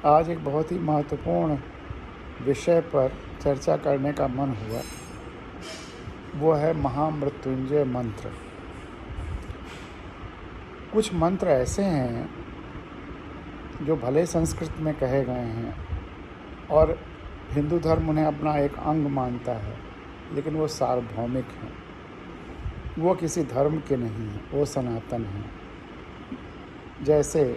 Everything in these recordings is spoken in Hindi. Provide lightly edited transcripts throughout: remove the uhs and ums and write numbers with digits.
आज एक बहुत ही महत्वपूर्ण विषय पर चर्चा करने का मन हुआ। वो है महामृत्युंजय मंत्र। कुछ मंत्र ऐसे हैं जो भले संस्कृत में कहे गए हैं और हिंदू धर्म उन्हें अपना एक अंग मानता है, लेकिन वो सार्वभौमिक हैं। वो किसी धर्म के नहीं हैं, वो सनातन हैं। जैसे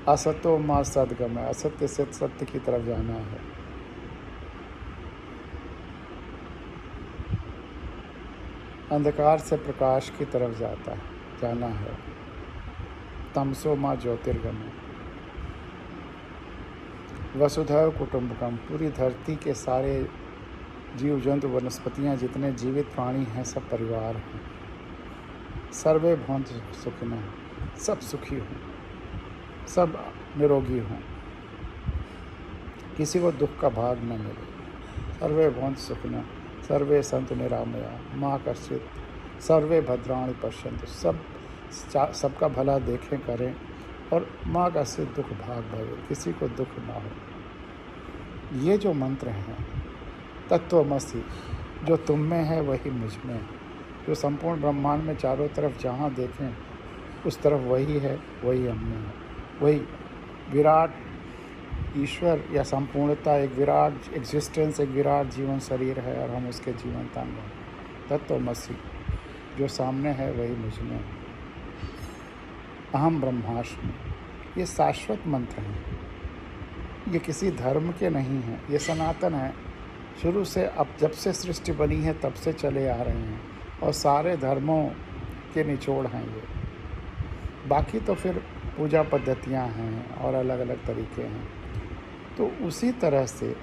असतो मा सद्गमय, असत्य से सत्य की तरफ जाना है। अंधकार से प्रकाश की तरफ जाना है। तमसो माँ ज्योतिर्गमय। वसुधैव कुटुंबकम, पूरी धरती के सारे जीव जंतु वनस्पतियाँ जितने जीवित प्राणी हैं सब परिवार हैं। सर्वे भवन्तु सुखिनः, सब सुखी हों, सब निरोगी हों, किसी को दुख का भाग न मिले। सर्वे भवन्तु सुखिनः, सर्वे सन्तु निरामया मा कश्चित्, सर्वे भद्राणि पश्यन्तु, सबका भला देखें करें और माँ कश्चित् दुख भाग भवे, किसी को दुख ना हो। ये जो मंत्र हैं, तत्वमसि, जो तुम में है वही मुझ में है। जो संपूर्ण ब्रह्मांड में चारों तरफ जहाँ देखें उस तरफ वही है, वही हम में है। वही विराट ईश्वर या संपूर्णता, एक विराट एग्जिस्टेंस, एक विराट जीवन शरीर है और हम उसके जीवंत अंग हैं। तत्वमसि, जो सामने है वही मुझ में है। अहम ब्रह्मास्मि, ये शाश्वत मंत्र हैं। ये किसी धर्म के नहीं हैं, ये सनातन है। शुरू से, अब जब से सृष्टि बनी है तब से चले आ रहे हैं और सारे धर्मों के निचोड़ हैं ये। बाकी तो फिर पूजा पद्धतियाँ हैं और अलग अलग तरीके हैं। तो उसी तरह से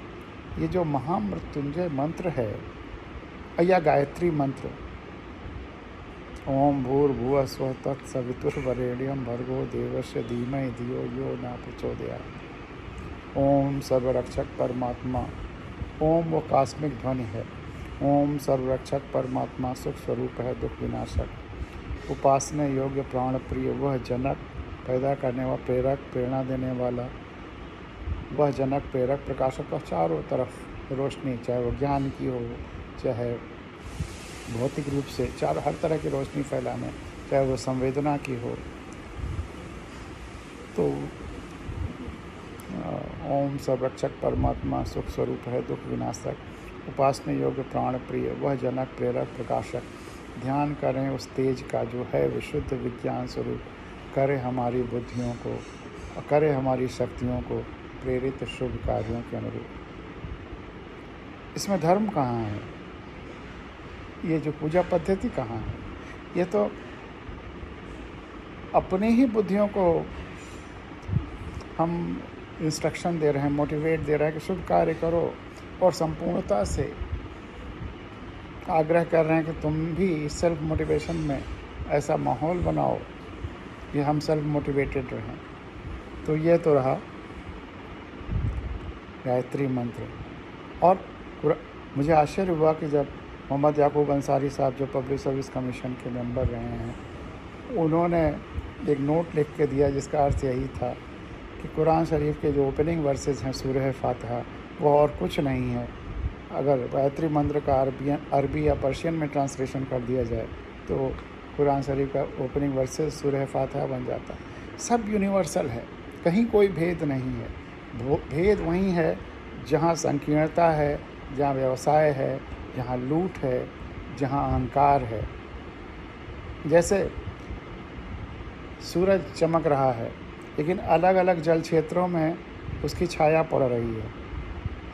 ये जो महामृत्युंजय मंत्र है या गायत्री मंत्र, ओम भूर्भुवः स्वः तत्सवितुर्वरेण्यं भर्गो देवस्य धीमहि धियो यो न प्रचोदयात्। ओम सर्वरक्षक परमात्मा, ओम वो कॉस्मिक ध्वनि है। ओम सर्वरक्षक परमात्मा सुख स्वरूप है, दुख विनाशक, उपासना योग्य प्राण प्रिय, वह जनक, पैदा करने वाला, प्रेरक, प्रेरणा देने वाला, वह जनक, प्रेरक, प्रकाशक का चारों तरफ रोशनी, चाहे वो ज्ञान की हो, चाहे भौतिक रूप से हर तरह की रोशनी फैलाने, चाहे वो संवेदना की हो। तो ओम संरक्षक परमात्मा सुख स्वरूप है, दुख विनाशक, उपासना योग्य प्राण प्रिय, वह जनक, प्रेरक, प्रकाशक। ध्यान करें उस तेज का जो है विशुद्ध विज्ञान स्वरूप, करे हमारी बुद्धियों को, करे हमारी शक्तियों को प्रेरित शुभ कार्यों के अनुरूप। इसमें धर्म कहाँ है? ये जो पूजा पद्धति कहाँ है? ये तो अपनी ही बुद्धियों को हम इंस्ट्रक्शन दे रहे हैं, मोटिवेट दे रहे हैं कि शुभ कार्य करो, और संपूर्णता से आग्रह कर रहे हैं कि तुम भी सेल्फ मोटिवेशन में ऐसा माहौल बनाओ कि हम सेल्फ मोटिवेटेड रहें। तो ये तो रहा गायत्री मंत्र। और मुझे आश्चर्य हुआ कि जब मोहम्मद याकूब अंसारी साहब, जो पब्लिक सर्विस कमीशन के मेंबर रहे हैं, उन्होंने एक नोट लिख के दिया जिसका अर्थ यही था कि कुरान शरीफ के जो ओपनिंग वर्सेस हैं सूरह फातिहा, वो और कुछ नहीं है। अगर गायत्री मंत्र का अरबी या पर्शियन में ट्रांसलेशन कर दिया जाए तो कुरान शरीफ का ओपनिंग वर्सेस सूरह फातिहा बन जाता है। सब यूनिवर्सल है, कहीं कोई भेद नहीं है। भेद वहीं है जहाँ संकीर्णता है, जहाँ व्यवसाय है, जहाँ लूट है, जहाँ अहंकार है। जैसे सूरज चमक रहा है, लेकिन अलग अलग जल क्षेत्रों में उसकी छाया पड़ रही है।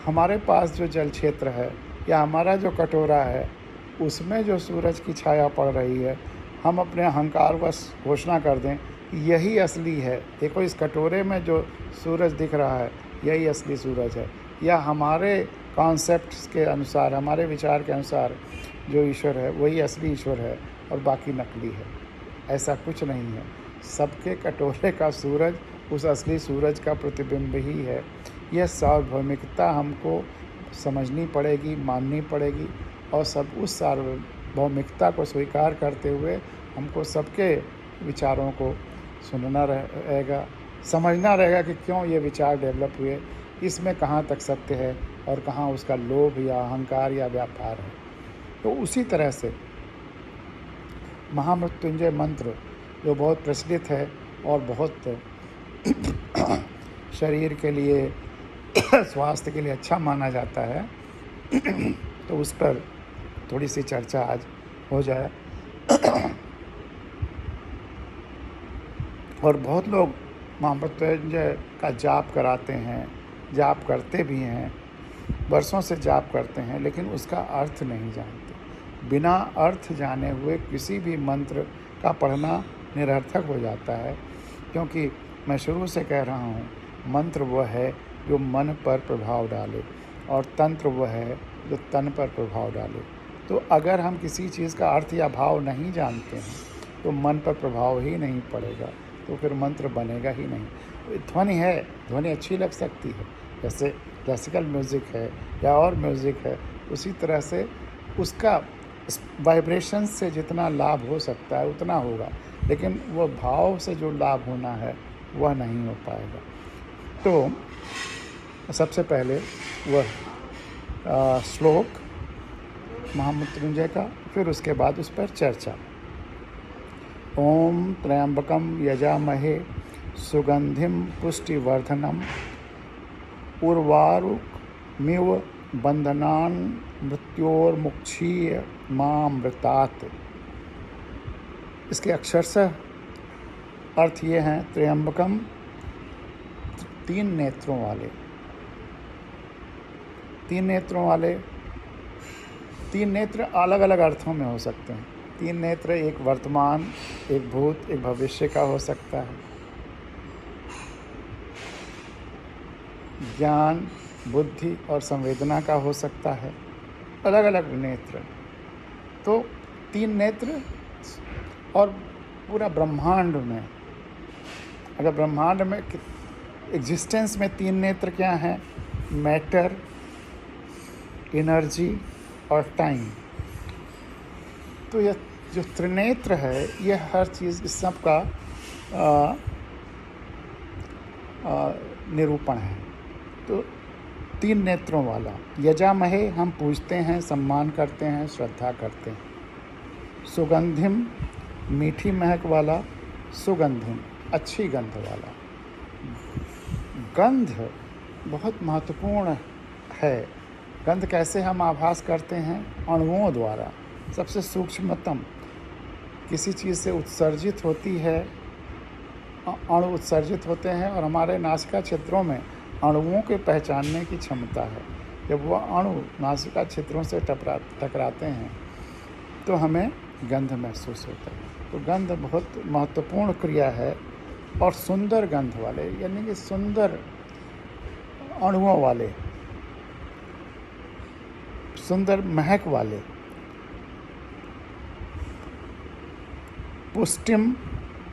हमारे पास जो जल क्षेत्र है या हमारा जो कटोरा है, उसमें जो सूरज की छाया पड़ रही है, हम अपने अहंकारवश घोषणा कर दें यही असली है। देखो, इस कटोरे में जो सूरज दिख रहा है यही असली सूरज है। या हमारे कॉन्सेप्ट्स के अनुसार, हमारे विचार के अनुसार जो ईश्वर है वही असली ईश्वर है और बाकी नकली है। ऐसा कुछ नहीं है। सबके कटोरे का सूरज उस असली सूरज का प्रतिबिंब ही है। यह सार्वभौमिकता हमको समझनी पड़ेगी, माननी पड़ेगी, और सब उस सार्वभौमिकता को स्वीकार करते हुए हमको सबके विचारों को सुनना रहेगा समझना रहेगा कि क्यों ये विचार डेवलप हुए, इसमें कहाँ तक सत्य है और कहाँ उसका लोभ या अहंकार या व्यापार है। तो उसी तरह से महामृत्युंजय मंत्र जो बहुत प्रचलित है और बहुत शरीर के लिए स्वास्थ्य के लिए अच्छा माना जाता है, तो उस पर थोड़ी सी चर्चा आज हो जाए। और बहुत लोग महामृत्युंजय का जाप कराते हैं, जाप करते भी हैं, वर्षों से जाप करते हैं, लेकिन उसका अर्थ नहीं जानते। बिना अर्थ जाने हुए किसी भी मंत्र का पढ़ना निरर्थक हो जाता है, क्योंकि मैं शुरू से कह रहा हूँ, मंत्र वह है जो मन पर प्रभाव डाले और तंत्र वह है जो तन पर प्रभाव डाले। तो अगर हम किसी चीज़ का अर्थ या भाव नहीं जानते हैं तो मन पर प्रभाव ही नहीं पड़ेगा, तो फिर मंत्र बनेगा ही नहीं। ध्वनि है, ध्वनि अच्छी लग सकती है, जैसे क्लासिकल म्यूज़िक है या और म्यूज़िक है, उसी तरह से उसका वाइब्रेशन से जितना लाभ हो सकता है उतना होगा, लेकिन वह भाव से जो लाभ होना है वह नहीं हो पाएगा। तो सबसे पहले वह श्लोक महामृत्युंजय का, फिर उसके बाद उस पर चर्चा। ओम त्र्यंबकम यजामहे सुगंधिम पुष्टिवर्धनम उर्वारुकमिव बंधनान् मृत्योर्मुक्षीय मामृतात्। इसके अक्षरशः अर्थ ये हैं, त्र्यंबकम 3 नेत्रों वाले, 3 नेत्रों वाले। 3 नेत्र अलग अलग अर्थों में हो सकते हैं। 3 नेत्र, एक वर्तमान, एक भूत, एक भविष्य का हो सकता है। ज्ञान, बुद्धि और संवेदना का हो सकता है, अलग अलग नेत्र। तो 3 नेत्र, और पूरा ब्रह्मांड में, अगर ब्रह्मांड में एग्जिस्टेंस में 3 नेत्र क्या हैं? मैटर, एनर्जी और टाइम। तो यह जो त्रिनेत्र है, यह हर चीज़, इस सब का निरूपण है। तो 3 नेत्रों वाला यजामहे, हम पूजते हैं, सम्मान करते हैं, श्रद्धा करते हैं। सुगंधिम, मीठी महक वाला, सुगंधिम, अच्छी गंध वाला। गंध बहुत महत्वपूर्ण है। गंध कैसे हम आभास करते हैं? अणुओं द्वारा। सबसे सूक्ष्मतम किसी चीज़ से उत्सर्जित होती है, अणु उत्सर्जित होते हैं, और हमारे नासिका क्षेत्रों में अणुओं के पहचानने की क्षमता है। जब वह अणु नासिका क्षेत्रों से टकराते हैं तो हमें गंध महसूस होता है। तो गंध बहुत महत्वपूर्ण क्रिया है। और सुंदर गंध वाले, यानी कि सुंदर अणुओं वाले, सुंदर महक वाले। पुष्टिम,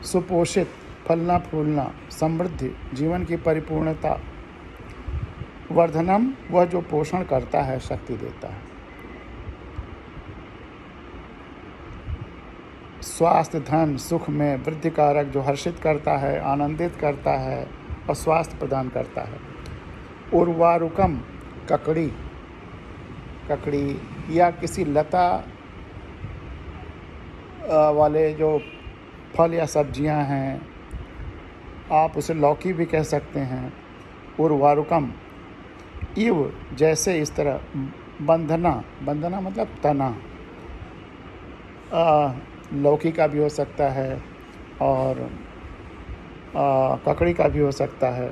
सुपोषित, फलना फूलना, समृद्धि, जीवन की परिपूर्णता। वर्धनम, वह जो पोषण करता है, शक्ति देता है। स्वास्थ्य, धन, सुख में वृद्धि कारक, जो हर्षित करता है, आनंदित करता है और स्वास्थ्य प्रदान करता है। उर्वारुकम, ककड़ी, ककड़ी या किसी लता वाले जो फल या सब्जियां हैं, आप उसे लौकी भी कह सकते हैं। उर्वारुकम, इव, जैसे, इस तरह। बंधना, बंधना मतलब तना, लौकी का भी हो सकता है और ककड़ी का भी हो सकता है।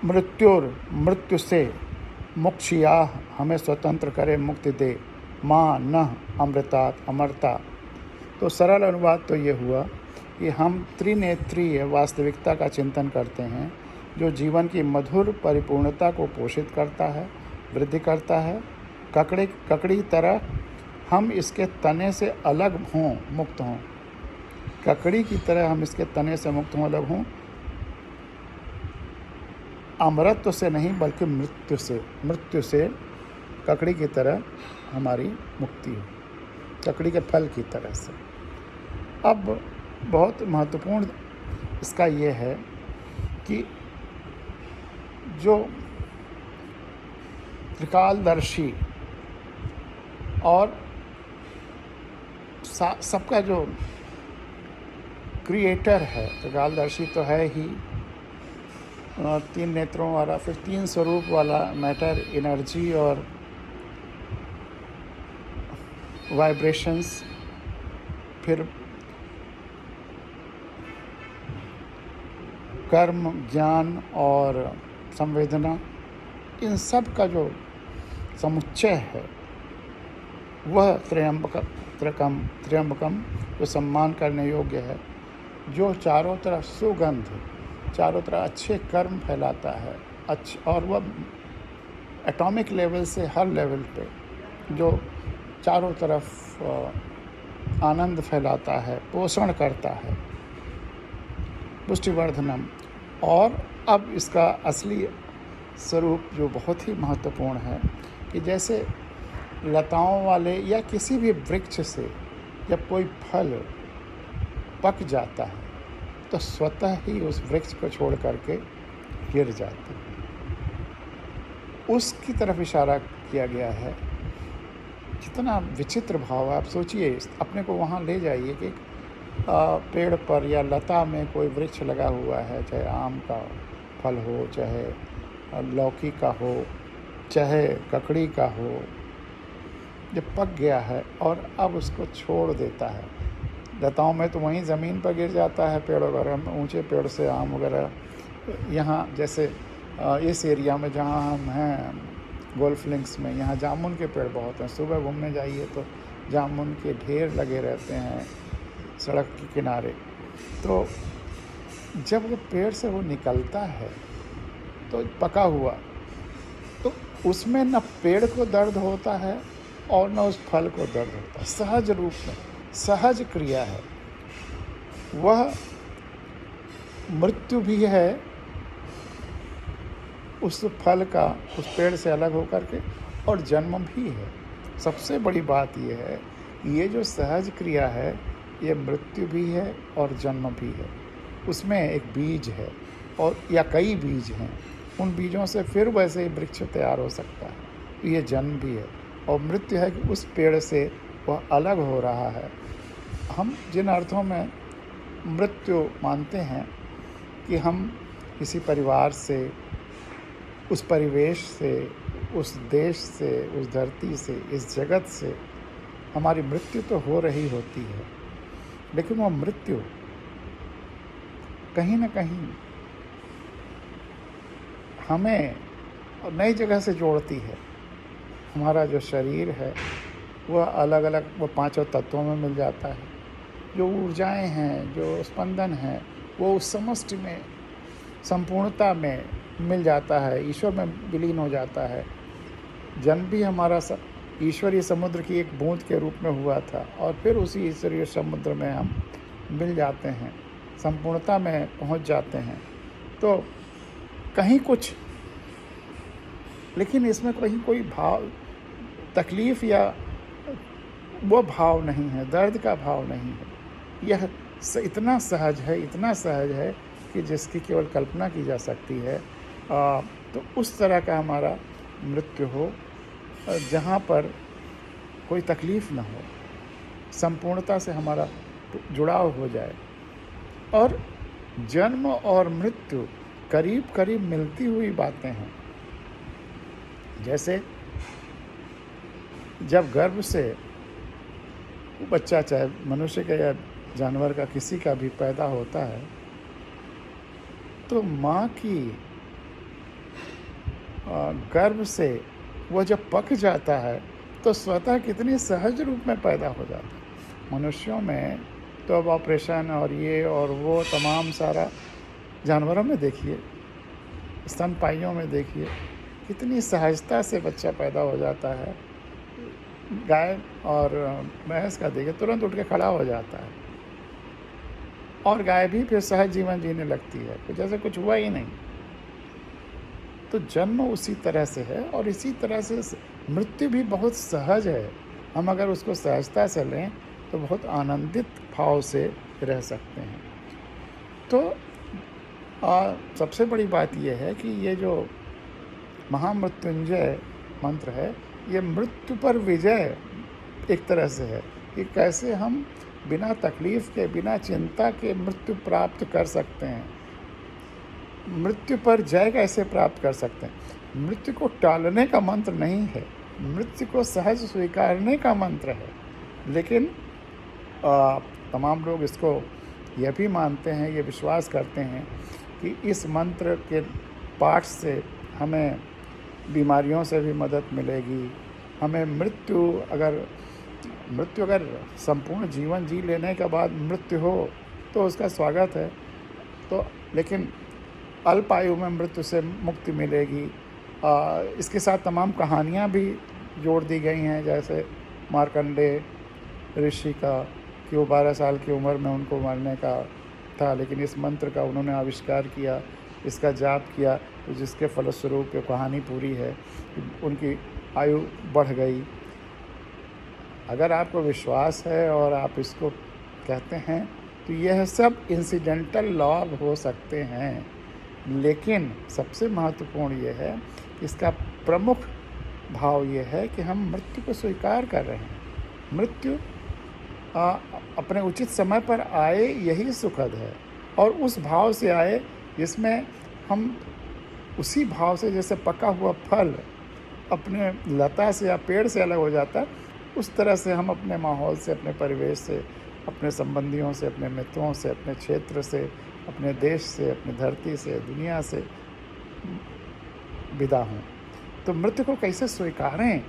मृत्युर, मृत्यु से। मुक्षिया, हमें स्वतंत्र करे, मुक्ति दे। माँ, न, अमृतात्, अमरता। तो सरल अनुवाद तो ये हुआ कि हम त्रिनेत्रीय वास्तविकता का चिंतन करते हैं, जो जीवन की मधुर परिपूर्णता को पोषित करता है, वृद्धि करता है। ककड़ी तरह हम इसके तने से अलग हों, मुक्त हों। ककड़ी की तरह हम इसके तने से मुक्त हों, अलग हों। अमरत्व से नहीं, बल्कि मृत्यु से। मृत्यु से ककड़ी की तरह हमारी मुक्ति हो, ककड़ी के फल की तरह से। अब बहुत महत्वपूर्ण इसका ये है कि जो त्रिकालदर्शी और सबका जो क्रिएटर है, त्रिकालदर्शी तो है ही, 3 नेत्रों वाला, फिर 3 स्वरूप वाला मैटर, एनर्जी और वाइब्रेशंस, फिर कर्म, ज्ञान और संवेदना, इन सब का जो समुच्चय है वह त्र्यंबकम जो सम्मान करने योग्य है, जो चारों तरफ सुगंध, चारों तरफ अच्छे कर्म फैलाता है, और वह एटॉमिक लेवल से हर लेवल पे जो चारों तरफ आनंद फैलाता है, पोषण करता है, पुष्टिवर्धनम। और अब इसका असली स्वरूप जो बहुत ही महत्वपूर्ण है कि जैसे लताओं वाले या किसी भी वृक्ष से जब कोई फल पक जाता है तो स्वतः ही उस वृक्ष को छोड़ करके गिर जाता है, उसकी तरफ इशारा किया गया है। कितना विचित्र भाव है, आप सोचिए, अपने को वहाँ ले जाइए कि पेड़ पर या लता में कोई वृक्ष लगा हुआ है, चाहे आम का फल हो, चाहे लौकी का हो, चाहे ककड़ी का हो, जब पक गया है और अब उसको छोड़ देता है। लताओं में तो वहीं ज़मीन पर गिर जाता है, पेड़ वगैरह में, ऊंचे पेड़ से आम वगैरह। यहाँ जैसे इस एरिया में जहाँ हम हैं, गोल्फ लिंक्स में, यहाँ जामुन के पेड़ बहुत हैं। सुबह घूमने जाइए तो जामुन के ढेर लगे रहते हैं सड़क के किनारे। तो जब वो पेड़ से वो निकलता है तो पका हुआ, तो उसमें न पेड़ को दर्द होता है और न उस फल को दर्द होता है। सहज रूप में, सहज क्रिया है वह। मृत्यु भी है उस फल का, उस पेड़ से अलग होकर के, और जन्म भी है। सबसे बड़ी बात यह है, ये जो सहज क्रिया है ये मृत्यु भी है और जन्म भी है। उसमें एक बीज है और या कई बीज हैं, उन बीजों से फिर वैसे ही वृक्ष तैयार हो सकता है। ये जन्म भी है और मृत्यु है कि उस पेड़ से वह अलग हो रहा है। हम जिन अर्थों में मृत्यु मानते हैं कि हम किसी परिवार से, उस परिवेश से, उस देश से, उस धरती से, इस जगत से हमारी मृत्यु तो हो रही होती है, लेकिन वह मृत्यु कहीं न कहीं हमें नई जगह से जोड़ती है। हमारा जो शरीर है वह अलग अलग, वो 5 तत्वों में मिल जाता है। जो ऊर्जाएं हैं, जो स्पंदन हैं, वो उस समष्टि में, संपूर्णता में मिल जाता है, ईश्वर में विलीन हो जाता है। जन्म भी हमारा ईश्वरीय समुद्र की एक बूंद के रूप में हुआ था और फिर उसी ईश्वरीय समुद्र में हम मिल जाते हैं, संपूर्णता में पहुंच जाते हैं। तो कहीं कुछ, लेकिन इसमें कहीं कोई भाव, तकलीफ़ या वो भाव नहीं है, दर्द का भाव नहीं है। यह इतना सहज है, इतना सहज है कि जिसकी केवल कल्पना की जा सकती है। तो उस तरह का हमारा मृत्यु हो जहाँ पर कोई तकलीफ़ न हो, संपूर्णता से हमारा जुड़ाव हो जाए। और जन्म और मृत्यु करीब करीब मिलती हुई बातें हैं। जैसे जब गर्भ से बच्चा, चाहे मनुष्य का या जानवर का, किसी का भी पैदा होता है, तो माँ की गर्भ से वह जब पक जाता है तो स्वतः कितनी सहज रूप में पैदा हो जाता है। मनुष्यों में तो अब ऑपरेशन और ये और वो तमाम सारा, जानवरों में देखिए, स्तनपाइयों में देखिए, कितनी सहजता से बच्चा पैदा हो जाता है। गाय और भैंस का देखिए, तुरंत उठ के खड़ा हो जाता है और गाय भी फिर सहज जीवन जीने लगती है, तो जैसे कुछ हुआ ही नहीं। तो जन्म उसी तरह से है और इसी तरह से मृत्यु भी बहुत सहज है। हम अगर उसको सहजता से लें तो बहुत आनंदित भाव से रह सकते हैं। तो सबसे बड़ी बात यह है कि ये जो महामृत्युंजय मंत्र है, ये मृत्यु पर विजय एक तरह से है कि कैसे हम बिना तकलीफ़ के, बिना चिंता के मृत्यु प्राप्त कर सकते हैं, मृत्यु पर जय कैसे प्राप्त कर सकते हैं। मृत्यु को टालने का मंत्र नहीं है, मृत्यु को सहज स्वीकारने का मंत्र है। लेकिन तमाम लोग इसको यह भी मानते हैं, ये विश्वास करते हैं कि इस मंत्र के पाठ से हमें बीमारियों से भी मदद मिलेगी, हमें मृत्यु अगर संपूर्ण जीवन जी लेने के बाद मृत्यु हो तो उसका स्वागत है, तो लेकिन अल्प आयु में मृत्यु से मुक्ति मिलेगी। इसके साथ तमाम कहानियाँ भी जोड़ दी गई हैं, जैसे मार्कंडेय ऋषि का कि वो 12 साल की उम्र में उनको मरने का था, लेकिन इस मंत्र का उन्होंने आविष्कार किया, इसका जाप किया, तो जिसके फलस्वरूप ये कहानी पूरी है, उनकी आयु बढ़ गई। अगर आपको विश्वास है और आप इसको कहते हैं तो यह सब इंसिडेंटल लाभ हो सकते हैं, लेकिन सबसे महत्वपूर्ण ये है कि इसका प्रमुख भाव ये है कि हम मृत्यु को स्वीकार कर रहे हैं। मृत्यु अपने उचित समय पर आए यही सुखद है, और उस भाव से आए जिसमें हम उसी भाव से, जैसे पका हुआ फल अपने लता से या पेड़ से अलग हो जाता है, उस तरह से हम अपने माहौल से, अपने परिवेश से, अपने संबंधियों से, अपने मित्रों से, अपने क्षेत्र से, अपने देश से, अपनी धरती से, दुनिया से विदा हों। तो मृत्यु को कैसे स्वीकारें,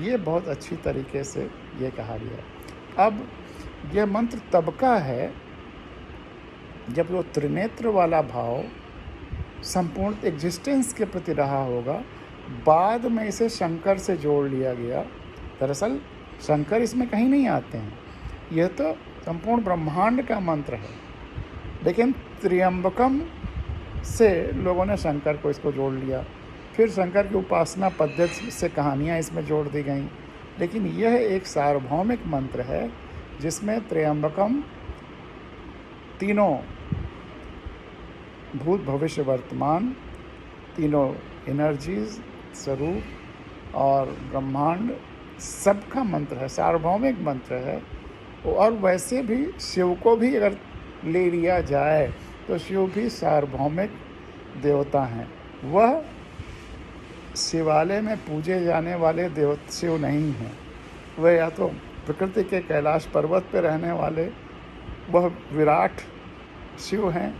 ये बहुत अच्छी तरीके से ये कहा गया। अब यह मंत्र तब का है जब वो त्रिनेत्र वाला भाव संपूर्ण एग्जिस्टेंस के प्रति रहा होगा। बाद में इसे शंकर से जोड़ लिया गया। दरअसल शंकर इसमें कहीं नहीं आते हैं, यह तो संपूर्ण ब्रह्मांड का मंत्र है, लेकिन त्र्यंबकम से लोगों ने शंकर को इसको जोड़ लिया। फिर शंकर की उपासना पद्धति से कहानियाँ इसमें जोड़ दी गई, लेकिन यह एक सार्वभौमिक मंत्र है जिसमें त्र्यंबकम तीनों भूत भविष्य वर्तमान, तीनों एनर्जीज, स्वरूप और ब्रह्मांड सबका मंत्र है, सार्वभौमिक मंत्र है। और वैसे भी शिव को भी अगर ले लिया जाए तो शिव भी सार्वभौमिक देवता हैं। वह शिवालय में पूजे जाने वाले शिव नहीं हैं, वह या तो प्रकृति के कैलाश पर्वत पर रहने वाले वह विराट शिव हैं,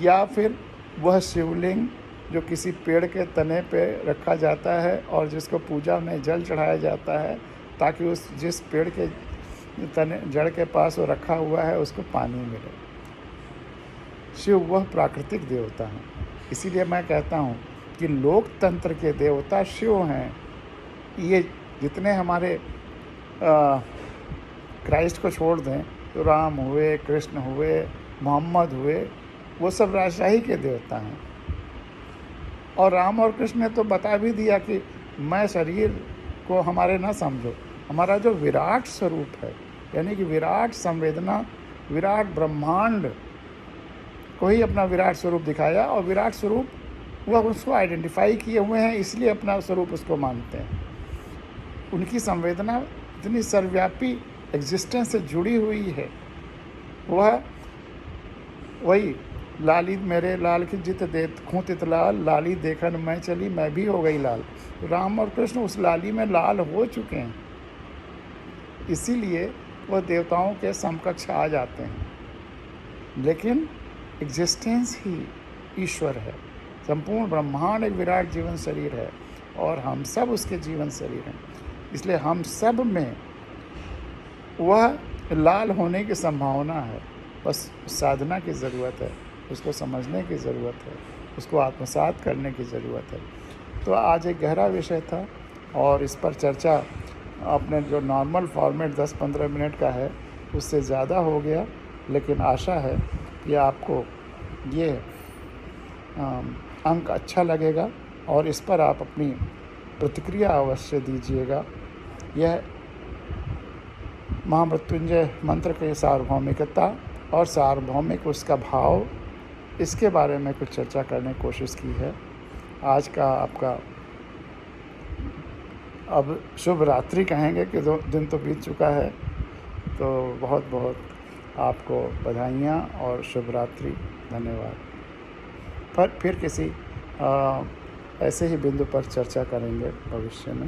या फिर वह शिवलिंग जो किसी पेड़ के तने पे रखा जाता है और जिसको पूजा में जल चढ़ाया जाता है ताकि उस जिस पेड़ के तने जड़ के पास वो रखा हुआ है उसको पानी मिले। शिव वह प्राकृतिक देवता हैं। इसीलिए मैं कहता हूँ कि लोकतंत्र के देवता शिव हैं। ये जितने हमारे क्राइस्ट को छोड़ दें तो राम हुए, कृष्ण हुए, मोहम्मद हुए, वो सब राजशाही के देवता हैं। और राम और कृष्ण ने तो बता भी दिया कि मैं शरीर को हमारे ना समझो, हमारा जो विराट स्वरूप है, यानी कि विराट संवेदना, विराट ब्रह्मांड को ही अपना विराट स्वरूप दिखाया, और विराट स्वरूप वह उसको आइडेंटिफाई किए हुए हैं, इसलिए अपना स्वरूप उसको मानते हैं। उनकी संवेदना इतनी सर्वव्यापी एग्जिस्टेंस से जुड़ी हुई है। वह वही लाली मेरे लाल की जित देत खूं तित लाल, लाली देखन मैं चली मैं भी हो गई लाल। राम और कृष्ण उस लाली में लाल हो चुके हैं, इसीलिए वह देवताओं के समकक्ष आ जाते हैं। लेकिन एग्जिस्टेंस ही ईश्वर है। संपूर्ण ब्रह्मांड एक विराट जीवन शरीर है और हम सब उसके जीवन शरीर हैं। इसलिए हम सब में वह लाल होने की संभावना है, बस साधना की ज़रूरत है, उसको समझने की ज़रूरत है, उसको आत्मसात करने की ज़रूरत है। तो आज एक गहरा विषय था और इस पर चर्चा अपने जो नॉर्मल फॉर्मेट 10-15 मिनट का है उससे ज़्यादा हो गया, लेकिन आशा है कि आपको ये अंक अच्छा लगेगा और इस पर आप अपनी प्रतिक्रिया अवश्य दीजिएगा। यह महामृत्युंजय मंत्र की सार्वभौमिकता और सार्वभौमिक उसका भाव, इसके बारे में कुछ चर्चा करने की कोशिश की है। आज का आपका अब शुभ रात्रि कहेंगे कि 2 दिन तो बीत चुका है, तो बहुत बहुत आपको बधाइयाँ और शुभ रात्रि। धन्यवाद। पर फिर किसी ऐसे ही बिंदु पर चर्चा करेंगे भविष्य में।